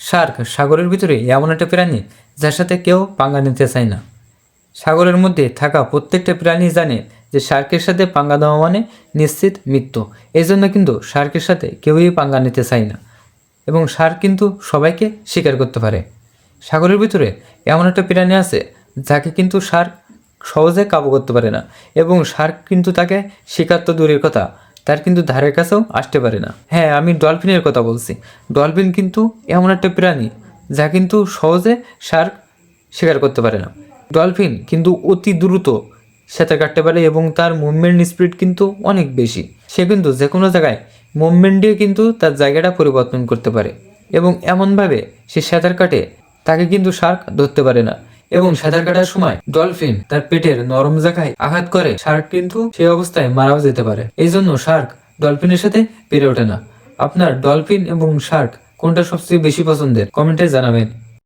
Shark সাগরের ভিতরে এমন একটা প্রাণী যার সাথে কেউ পাঙ্গা নিতে চায় না। সাগরের মধ্যে থাকা প্রত্যেকটা প্রাণী জানে যে শার্কের সাথে পাঙ্গা দেওয়া মানে নিশ্চিত মৃত্যু। এই জন্য কিন্তু শার্কের সাথে কেউই পাঙ্গা নিতে চায় না এবং শার্ক কিন্তু সবাইকে শিকার করতে পারে। সাগরের ভিতরে এমন একটা প্রাণী আছে যাকে কিন্তু শার্ক সহজে কাবু করতে পারে না এবং শার্ক কিন্তু তাকে শিকার তো দূরের কথা, তার কিন্তু ধারের কাছেও আসতে পারে না। হ্যাঁ, আমি ডলফিনের কথা বলছি। ডলফিন কিন্তু এমন একটা প্রাণী যা কিন্তু সহজে শার্ক শিকার করতে পারে না। ডলফিন কিন্তু অতি দ্রুত সাঁতার কাটতে পারে এবং তার মুভমেন্ট স্পিড কিন্তু অনেক বেশি। সে কিন্তু যে কোনো জায়গায় মুভমেন্ট দিয়ে কিন্তু তার জায়গাটা পরিবর্তন করতে পারে এবং এমনভাবে সে সাঁতার কাটে তাকে কিন্তু শার্ক ধরতে পারে না। এবং সাঁতার কাটার সময় ডলফিন তার পেটের নরম জায়গায় আঘাত করে শার্ক কিন্তু সেই অবস্থায় মারাও যেতে পারে। এই জন্য শার্ক ডলফিনের সাথে পেরে ওঠে না। আপনার ডলফিন এবং শার্ক কোনটা সবচেয়ে বেশি পছন্দের কমেন্টে জানাবেন।